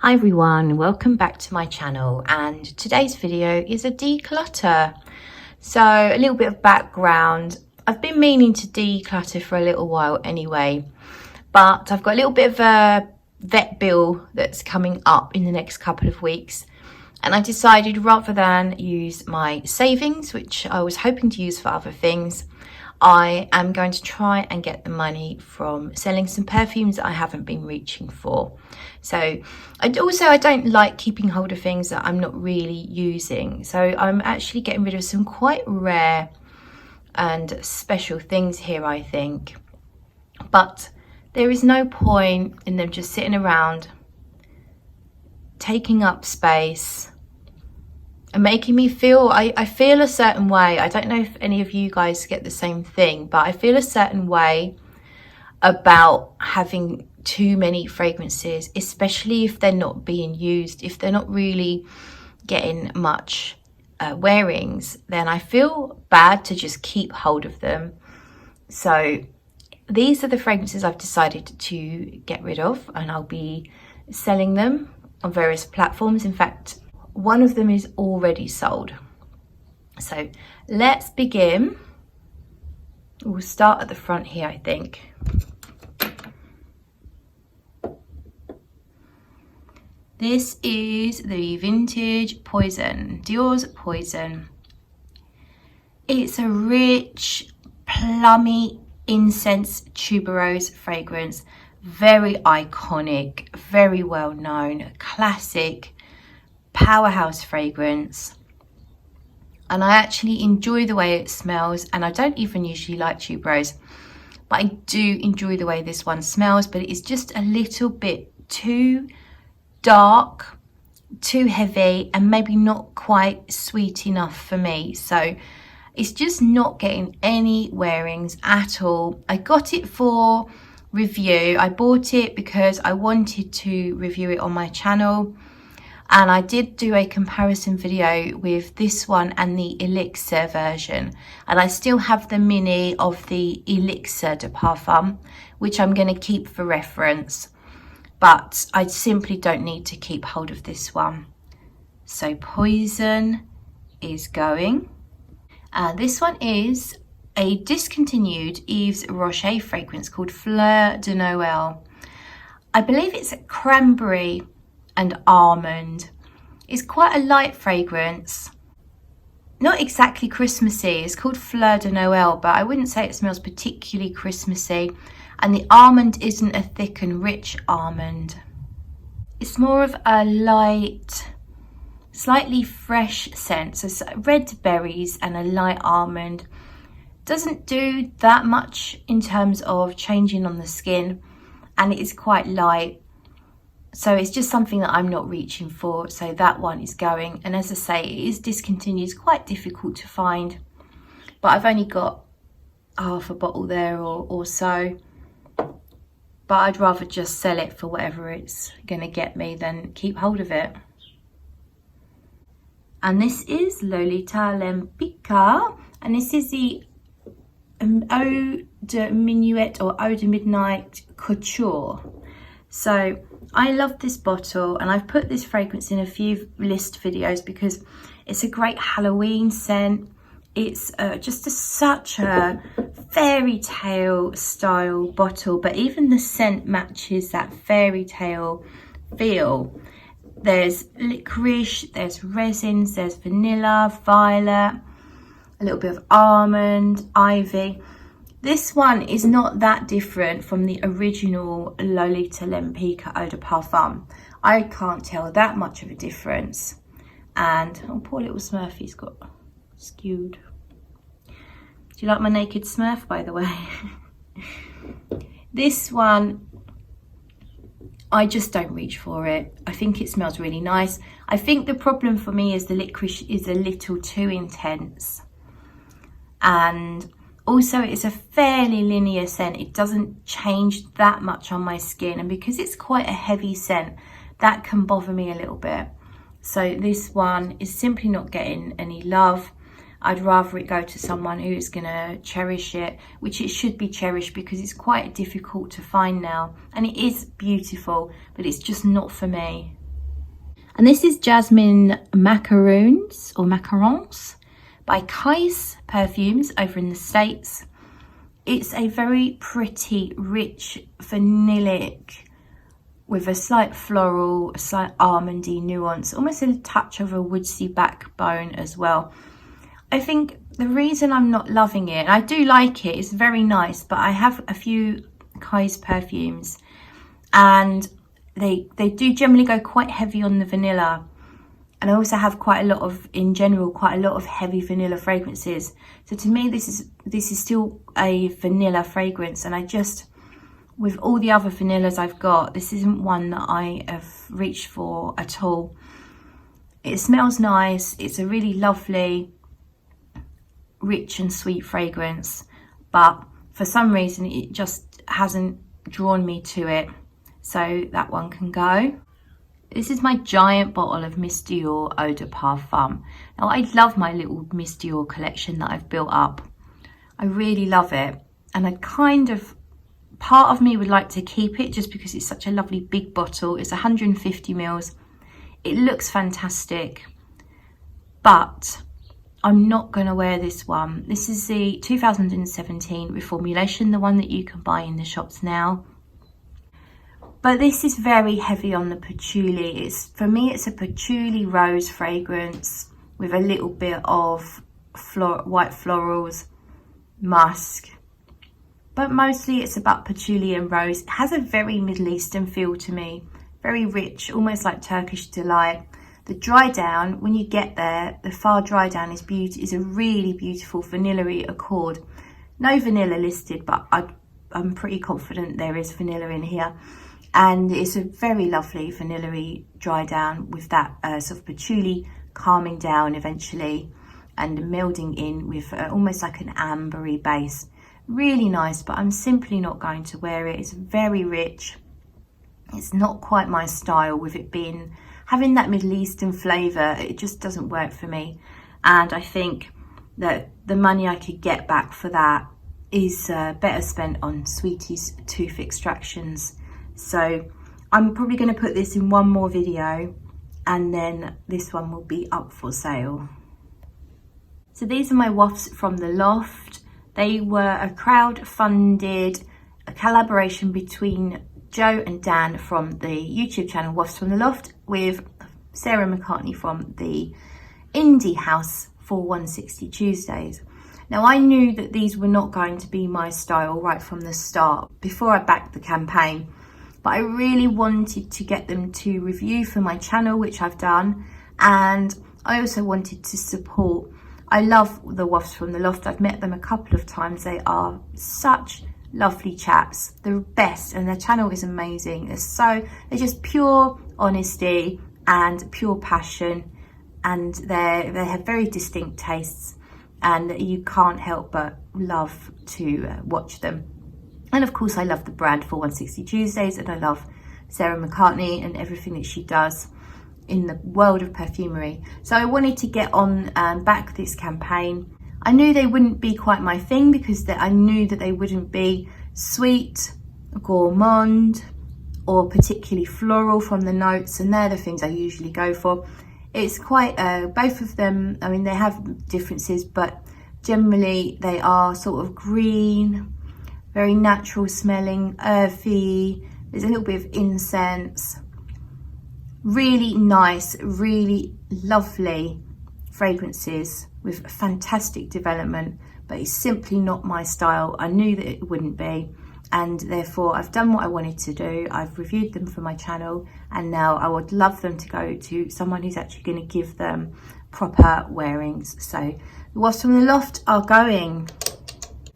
Hi everyone, welcome back to my channel, and today's video is a declutter. So a little bit of background. I've been meaning to declutter for a little while anyway, but I've got a little bit of a vet bill that's coming up in the next couple of weeks, and I decided rather than use my savings, which I was hoping to use for other things, I am going to try and get the money from selling some perfumes that I haven't been reaching for. So I don't like keeping hold of things that I'm not really using. So I'm actually getting rid of some quite rare and special things here, I think. But there is no point in them just sitting around, taking up space, and making me feel, I feel a certain way. I don't know if any of you guys get the same thing, but I feel a certain way about having too many fragrances, especially if they're not being used, if they're not really getting much wearings, then I feel bad to just keep hold of them. So these are the fragrances I've decided to get rid of, and I'll be selling them on various platforms. In fact, one of them is already sold. So let's begin. We'll start at the front here, I think. This is the vintage Poison, Dior's Poison. It's a rich, plummy incense tuberose fragrance. Very iconic, very well known, classic, powerhouse fragrance. And I actually enjoy the way it smells, and I don't even usually like tuberose, but I do enjoy the way this one smells. But it is just a little bit too dark, too heavy, and maybe not quite sweet enough for me. So it's just not getting any wearings at all. I got it for review. I bought it because I wanted to review it on my channel, and I did do a comparison video with this one and the Elixir version, and I still have the mini of the Elixir de Parfum, which I'm going to keep for reference, but I simply don't need to keep hold of this one. So Poison is going. This one is a discontinued Yves Rocher fragrance called Fleur de Noel. I believe it's a cranberry and almond. It's quite a light fragrance, not exactly Christmassy. It's called Fleur de Noel, but I wouldn't say it smells particularly Christmassy, and the almond isn't a thick and rich almond. It's more of a light, slightly fresh scent, so red berries and a light almond. Doesn't do that much in terms of changing on the skin, and it is quite light. So it's just something that I'm not reaching for, so that one is going. And as I say, it is discontinued. It's quite difficult to find, but I've only got half a bottle there or so. But I'd rather just sell it for whatever it's going to get me than keep hold of it. And this is Lolita Lempicka, and this is the Eau de Minuit or Eau de Midnight Couture. So I love this bottle, and I've put this fragrance in a few list videos because it's a great Halloween scent. It's just such a fairy tale style bottle, but even the scent matches that fairy tale feel. There's licorice, there's resins, there's vanilla, violet, a little bit of almond, ivy. This one is not that different from the original Lolita Lempicka Eau de Parfum. I can't tell that much of a difference. And, oh, poor little Smurfy's got skewed. Do you like my naked Smurf, by the way? This one, I just don't reach for it. I think it smells really nice. I think the problem for me is the licorice is a little too intense. And also, it's a fairly linear scent. It doesn't change that much on my skin. And because it's quite a heavy scent, that can bother me a little bit. So this one is simply not getting any love. I'd rather it go to someone who's going to cherish it, which it should be cherished because it's quite difficult to find now. And it is beautiful, but it's just not for me. And this is Jasmine Macarons or Macarons by Kyse Perfumes over in the States. It's a very pretty, rich, vanillic with a slight floral, a slight almondy nuance, almost a touch of a woodsy backbone as well. I think the reason I'm not loving it, and I do like it, it's very nice, but I have a few Kyse perfumes and they do generally go quite heavy on the vanilla. And I also have quite a lot of, in general, quite a lot of heavy vanilla fragrances. So to me, this is still a vanilla fragrance. And I just, with all the other vanillas I've got, this isn't one that I have reached for at all. It smells nice. It's a really lovely, rich and sweet fragrance. But for some reason, it just hasn't drawn me to it. So that one can go. This is my giant bottle of Miss Dior Eau de Parfum. Now, I love my little Miss Dior collection that I've built up. I really love it. And I part of me would like to keep it just because it's such a lovely big bottle. It's 150 mils. It looks fantastic. But I'm not going to wear this one. This is the 2017 reformulation, the one that you can buy in the shops now. But this is very heavy on the patchouli. For me, it's a patchouli rose fragrance with a little bit of white florals, musk. But mostly it's about patchouli and rose. It has a very Middle Eastern feel to me. Very rich, almost like Turkish delight. The dry down, when you get there, the far dry down is a really beautiful vanilla-y accord. No vanilla listed, but I'm pretty confident there is vanilla in here. And it's a very lovely vanilla-y dry down with that sort of patchouli calming down eventually and melding in with almost like an ambery base. Really nice, but I'm simply not going to wear it. It's very rich. It's not quite my style with it having that Middle Eastern flavour. It just doesn't work for me. And I think that the money I could get back for that is better spent on Sweetie's tooth extractions. So I'm probably going to put this in one more video and then this one will be up for sale. So these are my wafts from the Loft. They were a crowd-funded collaboration between Joe and Dan from the YouTube channel Wafts from the Loft with Sarah McCartney from the Indie House for 160 Tuesdays. Now, I knew that these were not going to be my style right from the start before I backed the campaign. But I really wanted to get them to review for my channel, which I've done. And I also wanted to support. I love the Wafts from the Loft. I've met them a couple of times. They are such lovely chaps. They're the best and their channel is amazing. They're just pure honesty and pure passion. And they have very distinct tastes. And you can't help but love to watch them. And of course, I love the brand for 160 Tuesdays, and I love Sarah McCartney and everything that she does in the world of perfumery. So I wanted to get on and back this campaign. I knew they wouldn't be quite my thing because I knew that they wouldn't be sweet, gourmand, or particularly floral from the notes, and they're the things I usually go for. It's quite, both of them, I mean, they have differences, but generally they are sort of green, very natural smelling, earthy. There's a little bit of incense. Really nice, really lovely fragrances with fantastic development, but it's simply not my style. I knew that it wouldn't be, and therefore I've done what I wanted to do. I've reviewed them for my channel, and now I would love them to go to someone who's actually going to give them proper wearings. So the Wafts from the Loft are going.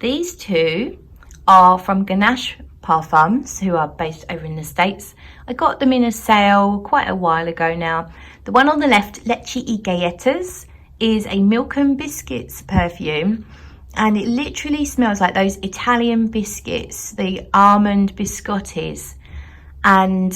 These two are from Ganache Parfums, who are based over in the States. I got them in a sale quite a while ago now. The one on the left, Leche y Galletas, is a milk and biscuits perfume, and it literally smells like those Italian biscuits, the almond biscottis, and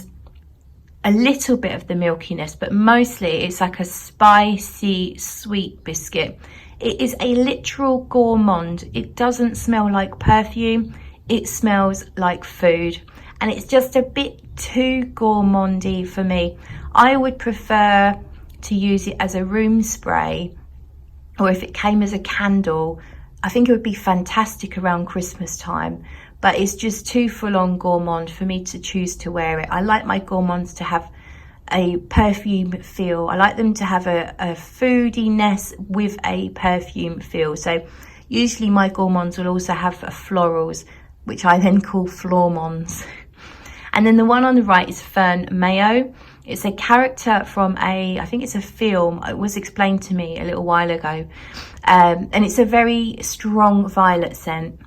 a little bit of the milkiness, but mostly it's like a spicy, sweet biscuit. It is a literal gourmand. It doesn't smell like perfume. It smells like food. and it's just a bit too gourmandy for me. I would prefer to use it as a room spray, or if it came as a candle, I think it would be fantastic around Christmas time, but it's just too full-on gourmand for me to choose to wear it. I like my gourmands to have a perfume feel. I like them to have a foodiness with a perfume feel. So usually my gourmands will also have florals, which I then call flormons. And then the one on the right is Fern Mayo. It's a character from I think it's a film. It was explained to me a little while ago. And it's a very strong violet scent.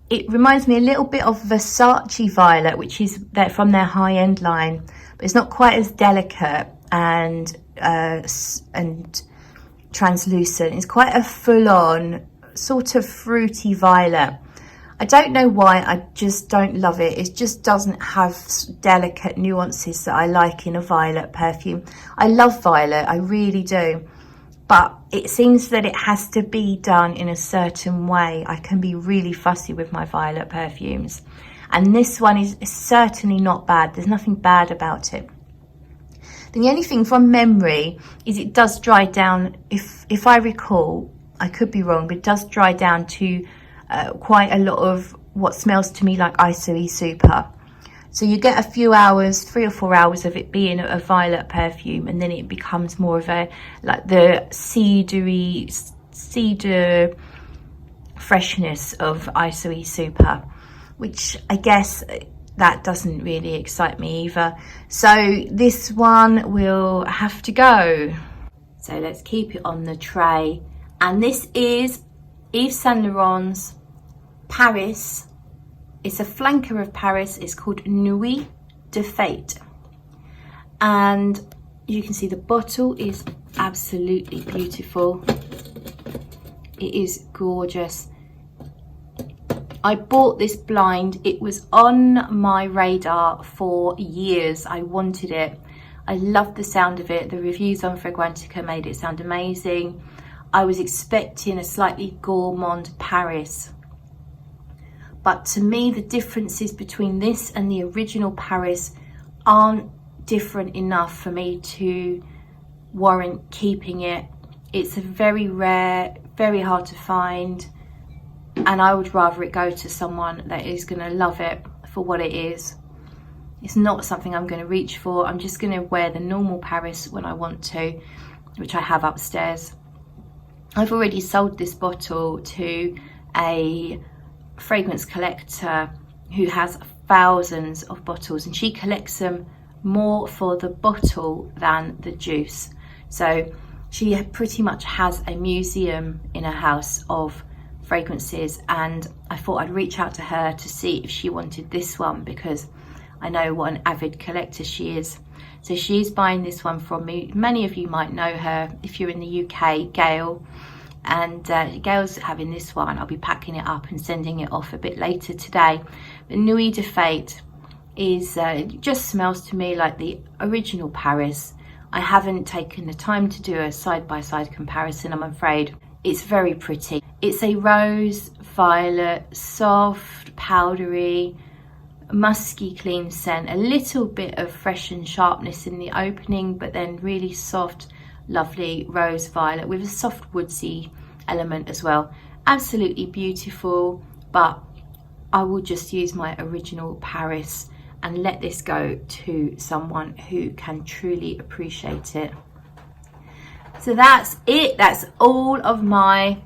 It reminds me a little bit of Versace Violet, which is from their high-end line, but it's not quite as delicate and translucent. It's quite a full-on sort of fruity violet. I don't know why, I just don't love it. It just doesn't have delicate nuances that I like in a violet perfume. I love violet, I really do. But it seems that it has to be done in a certain way. I can be really fussy with my violet perfumes. And this one is certainly not bad. There's nothing bad about it. The only thing from memory is it does dry down, if I recall, I could be wrong, but it does dry down to quite a lot of what smells to me like Isoe Super. So you get a few hours, 3 or 4 hours of it being a violet perfume, and then it becomes more of a, like the cedar freshness of Isoe Super, which I guess that doesn't really excite me either. So this one will have to go. So let's keep it on the tray. And this is Yves Saint Laurent's Paris. It's a flanker of Paris. It's called Nuit de Fete. And you can see the bottle is absolutely beautiful. It is gorgeous. I bought this blind. It was on my radar for years. I wanted it. I loved the sound of it. The reviews on Fragrantica made it sound amazing. I was expecting a slightly gourmand Paris. But to me, the differences between this and the original Paris aren't different enough for me to warrant keeping it. It's a very rare, very hard to find, and I would rather it go to someone that is going to love it for what it is. It's not something I'm going to reach for. I'm just going to wear the normal Paris when I want to, which I have upstairs. I've already sold this bottle to a fragrance collector who has thousands of bottles, and she collects them more for the bottle than the juice. So she pretty much has a museum in her house of fragrances, and I thought I'd reach out to her to see if she wanted this one, because I know what an avid collector she is. So she's buying this one from me. Many of you might know her if you're in the UK, Gail. And Gail's having this one. I'll be packing it up and sending it off a bit later today. But Nuit de Fete is, it just smells to me like the original Paris. I haven't taken the time to do a side-by-side comparison, I'm afraid. It's very pretty. It's a rose, violet, soft, powdery, musky, clean scent. A little bit of fresh and sharpness in the opening, but then really soft, lovely rose violet with a soft woodsy element as well. Absolutely beautiful, but I will just use my original Paris and let this go to someone who can truly appreciate it. So that's it. That's all of my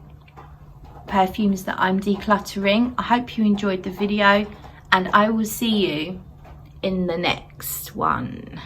perfumes that I'm decluttering. I hope you enjoyed the video, and I will see you in the next one.